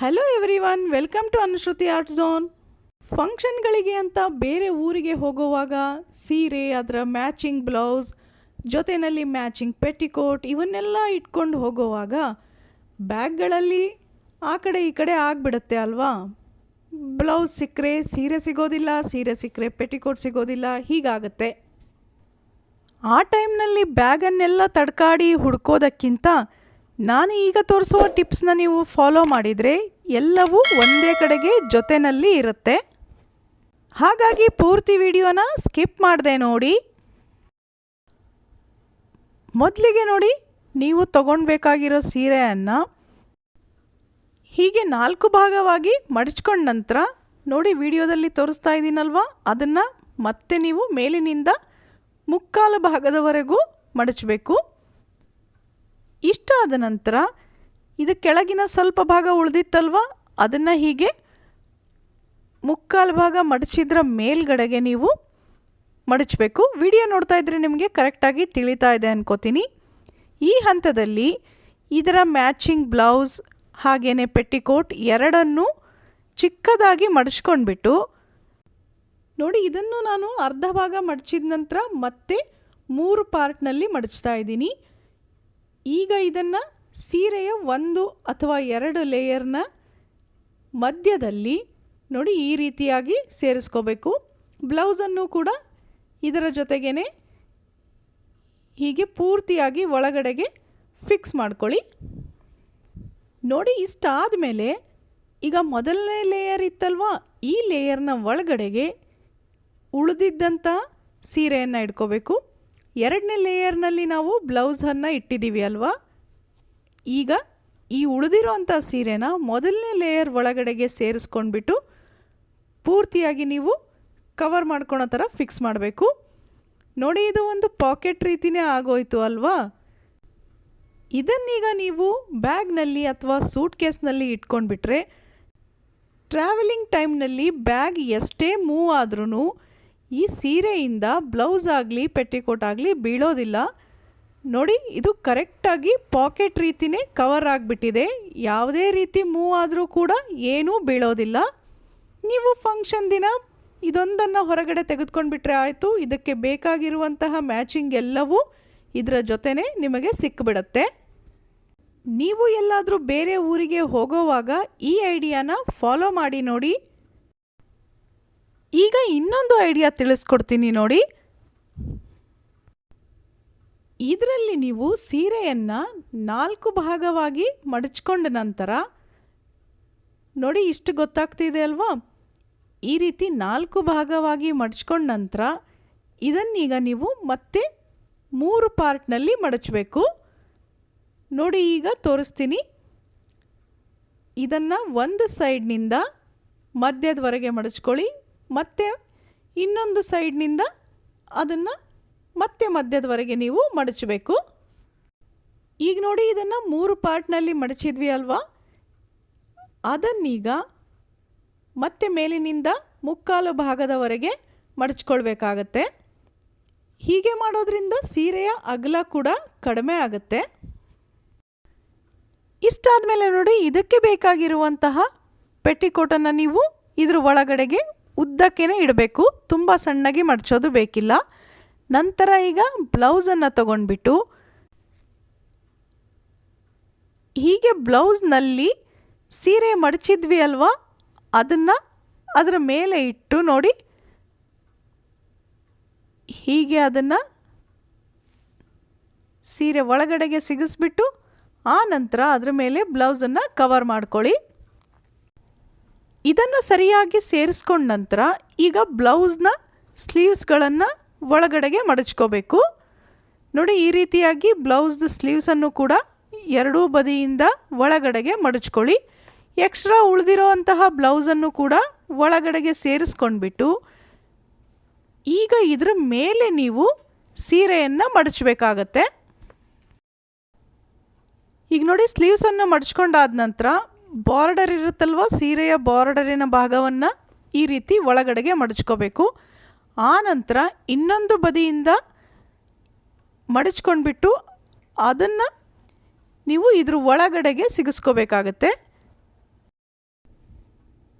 Hello everyone, welcome to Anushruti art zone. ಫಂಕ್ಷನ್ಗಳಿಗೆ ಅಂತ ಬೇರೆ ಊರಿಗೆ ಹೋಗುವಾಗ ಸೀರೆ, ಅದರ ಮ್ಯಾಚಿಂಗ್ ಬ್ಲೌಸ್, ಜೊತೆಯಲ್ಲಿ ಮ್ಯಾಚಿಂಗ್ ಪೆಟಿಕೋಟ್ ಇವನ್ನೆಲ್ಲ ಇಟ್ಕೊಂಡು ಹೋಗುವಾಗ ಬ್ಯಾಗ್ಗಳಲ್ಲಿ ಆ ಕಡೆ ಈ ಕಡೆ ಆಗಿಬಿಡುತ್ತೆ ಅಲ್ವಾ. ಬ್ಲೌಸ್ ಸಿಕ್ಕರೆ ಸೀರೆ ಸಿಗೋದಿಲ್ಲ, ಸೀರೆ ಸಿಕ್ಕರೆ ಪೆಟಿಕೋಟ್ ಸಿಗೋದಿಲ್ಲ, ಹೀಗಾಗತ್ತೆ. ಆ ಟೈಮ್ನಲ್ಲಿ ಬ್ಯಾಗನ್ನೆಲ್ಲ ತಡ್ಕಾಡಿ ಹುಡ್ಕೋದಕ್ಕಿಂತ ನಾನು ಈಗ ತೋರಿಸುವ ಟಿಪ್ಸ್ನ ನೀವು ಫಾಲೋ ಮಾಡಿದರೆ ಎಲ್ಲವೂ ಒಂದೇ ಕಡೆಗೆ ಜೊತೆಯಲ್ಲಿ ಇರುತ್ತೆ. ಹಾಗಾಗಿ ಪೂರ್ತಿ ವಿಡಿಯೋನ ಸ್ಕಿಪ್ ಮಾಡದೆ ನೋಡಿ. ಮೊದಲಿಗೆ ನೋಡಿ, ನೀವು ತಗೊಳ್ಬೇಕಾಗಿರೋ ಸೀರೆಯನ್ನು ಹೀಗೆ 4 ಭಾಗವಾಗಿ ಮಡಚ್ಕೊಂಡ ನಂತರ ನೋಡಿ, ವಿಡಿಯೋದಲ್ಲಿ ತೋರಿಸ್ತಾ ಇದ್ದೀನಲ್ವ, ಅದನ್ನು ಮತ್ತೆ ನೀವು ಮೇಲಿನಿಂದ ಮುಕ್ಕಾಲು ಭಾಗದವರೆಗೂ ಮಡಚಬೇಕು. ಇಷ್ಟಾದ ನಂತರ ಇದು ಕೆಳಗಿನ ಸ್ವಲ್ಪ ಭಾಗ ಉಳಿದಿತ್ತಲ್ವ, ಅದನ್ನು ಹೀಗೆ ಮುಕ್ಕಾಲು ಭಾಗ ಮಡಚಿದ್ರ ಮೇಲ್ಗಡೆಗೆ ನೀವು ಮಡಚಬೇಕು. ವಿಡಿಯೋ ನೋಡ್ತಾ ಇದ್ದರೆ ನಿಮಗೆ ಕರೆಕ್ಟಾಗಿ ತಿಳಿತಾ ಇದೆ ಅನ್ಕೋತೀನಿ. ಈ ಹಂತದಲ್ಲಿ ಇದರ ಮ್ಯಾಚಿಂಗ್ ಬ್ಲೌಸ್ ಹಾಗೆಯೇ ಪೆಟ್ಟಿಕೋಟ್ ಎರಡನ್ನೂ ಚಿಕ್ಕದಾಗಿ ಮಡಚ್ಕೊಂಡ್ಬಿಟ್ಟು ನೋಡಿ, ಇದನ್ನು ನಾನು ಅರ್ಧ ಭಾಗ ಮಡಚಿದ ನಂತರ ಮತ್ತೆ 3 ಪಾರ್ಟ್ನಲ್ಲಿ ಮಡಚ್ತಾ ಇದ್ದೀನಿ. ಈಗ ಇದನ್ನು ಸೀರೆಯ 1 ಅಥವಾ 2 ಲೇಯರ್ನ ಮಧ್ಯದಲ್ಲಿ ನೋಡಿ ಈ ರೀತಿಯಾಗಿ ಸೇರಿಸ್ಕೋಬೇಕು. ಬ್ಲೌಸನ್ನು ಕೂಡ ಇದರ ಜೊತೆಗೇ ಹೀಗೆ ಪೂರ್ತಿಯಾಗಿ ಒಳಗಡೆಗೆ ಫಿಕ್ಸ್ ಮಾಡ್ಕೊಳ್ಳಿ. ನೋಡಿ, ಇಷ್ಟಾದ ಮೇಲೆ ಈಗ ಮೊದಲನೇ ಲೇಯರ್ ಇತ್ತಲ್ವ, ಈ ಲೇಯರ್ನ ಒಳಗಡೆಗೆ ಉಳಿದಿದ್ದಂಥ ಸೀರೆಯನ್ನು ಇಟ್ಕೋಬೇಕು. 2ನೇ ಲೇಯರ್ನಲ್ಲಿ ನಾವು ಬ್ಲೌಸನ್ನು ಇಟ್ಟಿದ್ದೀವಿ ಅಲ್ವಾ, ಈಗ ಈ ಉಳಿದಿರೋಂಥ ಸೀರೆನ ಮೊದಲನೇ ಲೇಯರ್ ಒಳಗಡೆಗೆ ಸೇರಿಸ್ಕೊಂಡ್ಬಿಟ್ಟು ಪೂರ್ತಿಯಾಗಿ ನೀವು ಕವರ್ ಮಾಡ್ಕೊಳೋ ಥರ ಫಿಕ್ಸ್ ಮಾಡಬೇಕು. ನೋಡಿ, ಇದು ಒಂದು ಪಾಕೆಟ್ ರೀತಿಯೇ ಆಗೋಯ್ತು ಅಲ್ವಾ. ಇದನ್ನೀಗ ನೀವು ಬ್ಯಾಗ್ನಲ್ಲಿ ಅಥವಾ ಸೂಟ್ ಕೇಸ್ನಲ್ಲಿ ಇಟ್ಕೊಂಡ್ಬಿಟ್ರೆ ಟ್ರಾವೆಲಿಂಗ್ ಟೈಮ್ನಲ್ಲಿ ಬ್ಯಾಗ್ ಎಷ್ಟೇ ಮೂವ್ ಆದ್ರೂ ಈ ಸೀರೆಯಿಂದ ಬ್ಲೌಸ್ ಆಗಲಿ ಪೆಟ್ಟಿಕೋಟ್ ಆಗಲಿ ಬೀಳೋದಿಲ್ಲ. ನೋಡಿ, ಇದು ಕರೆಕ್ಟಾಗಿ ಪಾಕೆಟ್ ರೀತಿಯೇ ಕವರ್ ಆಗಿಬಿಟ್ಟಿದೆ. ಯಾವುದೇ ರೀತಿ ಮೂವ್ ಆದರೂ ಕೂಡ ಏನೂ ಬೀಳೋದಿಲ್ಲ. ನೀವು ಫಂಕ್ಷನ್ ದಿನ ಇದೊಂದನ್ನು ಹೊರಗಡೆ ತೆಗೆದುಕೊಂಡ್ಬಿಟ್ರೆ ಆಯಿತು. ಇದಕ್ಕೆ ಬೇಕಾಗಿರುವಂತಹ ಮ್ಯಾಚಿಂಗ್ ಎಲ್ಲವೂ ಇದರ ಜೊತೆನೇ ನಿಮಗೆ ಸಿಕ್ಕಿಬಿಡುತ್ತೆ. ನೀವು ಎಲ್ಲಾದರೂ ಬೇರೆ ಊರಿಗೆ ಹೋಗೋವಾಗ ಈ ಐಡಿಯಾನ ಫಾಲೋ ಮಾಡಿ ನೋಡಿ. ಈಗ ಇನ್ನೊಂದು ಐಡಿಯಾ ತಿಳಿಸ್ಕೊಡ್ತೀನಿ ನೋಡಿ. ಇದರಲ್ಲಿ ನೀವು ಸೀರೆಯನ್ನು 4 ಭಾಗವಾಗಿ ಮಡಚ್ಕೊಂಡ ನಂತರ ನೋಡಿ, ಇಷ್ಟು ಗೊತ್ತಾಗ್ತಿದೆ ಅಲ್ವಾ, ಈ ರೀತಿ 4 ಭಾಗವಾಗಿ ಮಡಚ್ಕೊಂಡ ನಂತರ ಇದನ್ನೀಗ ನೀವು ಮತ್ತೆ 3 ಪಾರ್ಟ್ನಲ್ಲಿ ಮಡಚಬೇಕು. ನೋಡಿ, ಈಗ ತೋರಿಸ್ತೀನಿ. ಇದನ್ನು ಒಂದು ಸೈಡ್ನಿಂದ ಮಧ್ಯದವರೆಗೆ ಮಡಚ್ಕೊಳ್ಳಿ, ಮತ್ತು ಇನ್ನೊಂದು ಸೈಡ್ನಿಂದ ಅದನ್ನು ಮತ್ತೆ ಮಧ್ಯದವರೆಗೆ ನೀವು ಮಡಚಬೇಕು. ಈಗ ನೋಡಿ, ಇದನ್ನು 3 ಪಾರ್ಟ್ನಲ್ಲಿ ಮಡಚಿದ್ವಿ ಅಲ್ವಾ, ಅದನ್ನೀಗ ಮತ್ತೆ ಮೇಲಿನಿಂದ ಮುಕ್ಕಾಲು ಭಾಗದವರೆಗೆ ಮಡಚ್ಕೊಳ್ಬೇಕಾಗತ್ತೆ. ಹೀಗೆ ಮಾಡೋದ್ರಿಂದ ಸೀರೆಯ ಅಗಲ ಕೂಡ ಕಡಿಮೆ ಆಗುತ್ತೆ. ಇಷ್ಟಾದ ಮೇಲೆ ನೋಡಿ, ಇದಕ್ಕೆ ಬೇಕಾಗಿರುವಂತಹ ಪೆಟ್ಟಿಕೋಟನ್ನು ನೀವು ಇದ್ರ ಒಳಗಡೆಗೆ ಉದ್ದಕ್ಕೇ ಇಡಬೇಕು. ತುಂಬ ಸಣ್ಣಗೆ ಮಡಚೋದು ಬೇಕಿಲ್ಲ. ನಂತರ ಈಗ ಬ್ಲೌಸನ್ನು ತಗೊಂಡ್ಬಿಟ್ಟು ಹೀಗೆ ಬ್ಲೌಸ್ನಲ್ಲಿ ಸೀರೆ ಮಡಚಿದ್ವಿ ಅಲ್ವಾ, ಅದನ್ನು ಅದರ ಮೇಲೆ ಇಟ್ಟು ನೋಡಿ, ಹೀಗೆ ಅದನ್ನು ಸೀರೆ ಒಳಗಡೆಗೆ ಸಿಗಿಸ್ಬಿಟ್ಟು ಆ ನಂತರ ಅದರ ಮೇಲೆ ಬ್ಲೌಸನ್ನು ಕವರ್ ಮಾಡ್ಕೊಳ್ಳಿ. ಇದನ್ನು ಸರಿಯಾಗಿ ಸೇರಿಸ್ಕೊಂಡ ನಂತರ ಈಗ ಬ್ಲೌಸ್ನ ಸ್ಲೀವ್ಸ್ಗಳನ್ನು ಒಳಗಡೆಗೆ ಮಡಚ್ಕೋಬೇಕು. ನೋಡಿ, ಈ ರೀತಿಯಾಗಿ ಬ್ಲೌಸ್ದು ಸ್ಲೀವ್ಸನ್ನು ಕೂಡ ಎರಡೂ ಬದಿಯಿಂದ ಒಳಗಡೆಗೆ ಮಡಚ್ಕೊಳ್ಳಿ. ಎಕ್ಸ್ಟ್ರಾ ಉಳಿದಿರೋ ಅಂತಹ ಬ್ಲೌಸನ್ನು ಕೂಡ ಒಳಗಡೆಗೆ ಸೇರಿಸ್ಕೊಂಡ್ಬಿಟ್ಟು ಈಗ ಇದರ ಮೇಲೆ ನೀವು ಸೀರೆಯನ್ನು ಮಡಚಬೇಕಾಗತ್ತೆ. ಈಗ ನೋಡಿ, ಸ್ಲೀವ್ಸನ್ನು ಮಡಚ್ಕೊಂಡಾದ ನಂತರ ಬಾರ್ಡರ್ ಇರುತ್ತಲ್ವ, ಸೀರೆಯ ಬಾರ್ಡರಿನ ಭಾಗವನ್ನು ಈ ರೀತಿ ಒಳಗಡೆಗೆ ಮಡಚ್ಕೋಬೇಕು. ಆ ನಂತರ ಇನ್ನೊಂದು ಬದಿಯಿಂದ ಮಡಚ್ಕೊಂಡ್ಬಿಟ್ಟು ಅದನ್ನು ನೀವು ಇದ್ರ ಒಳಗಡೆಗೆ ಸಿಗಿಸ್ಕೋಬೇಕಾಗತ್ತೆ.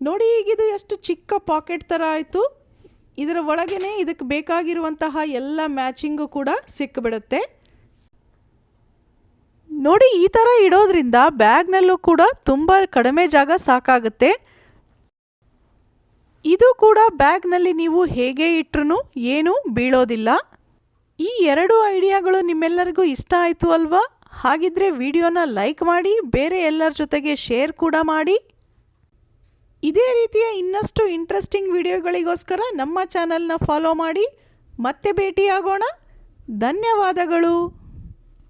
ನೋಡಿ ಈಗಿದು ಎಷ್ಟು ಚಿಕ್ಕ ಪಾಕೆಟ್ ಥರ ಆಯಿತು. ಇದರ ಒಳಗೇ ಇದಕ್ಕೆ ಬೇಕಾಗಿರುವಂತಹ ಎಲ್ಲ ಮ್ಯಾಚಿಂಗು ಕೂಡ ಸಿಕ್ಕಿಬಿಡುತ್ತೆ. ನೋಡಿ ಈ ಥರ ಇಡೋದ್ರಿಂದ ಬ್ಯಾಗ್ನಲ್ಲೂ ಕೂಡ ತುಂಬ ಕಡಿಮೆ ಜಾಗ ಸಾಕಾಗುತ್ತೆ. ಇದು ಕೂಡ ಬ್ಯಾಗ್ನಲ್ಲಿ ನೀವು ಹೇಗೆ ಇಟ್ಟರೂ ಏನೂ ಬೀಳೋದಿಲ್ಲ. ಈ 2 ಐಡಿಯಾಗಳು ನಿಮ್ಮೆಲ್ಲರಿಗೂ ಇಷ್ಟ ಆಯಿತು ಅಲ್ವಾ? ಹಾಗಿದ್ರೆ ವಿಡಿಯೋನ ಲೈಕ್ ಮಾಡಿ, ಬೇರೆ ಎಲ್ಲರ ಜೊತೆಗೆ ಶೇರ್ ಕೂಡ ಮಾಡಿ. ಇದೇ ರೀತಿಯ ಇನ್ನಷ್ಟು ಇಂಟ್ರೆಸ್ಟಿಂಗ್ ವಿಡಿಯೋಗಳಿಗೋಸ್ಕರ ನಮ್ಮ ಚಾನಲ್ನ ಫಾಲೋ ಮಾಡಿ. ಮತ್ತೆ ಭೇಟಿಯಾಗೋಣ. ಧನ್ಯವಾದಗಳು.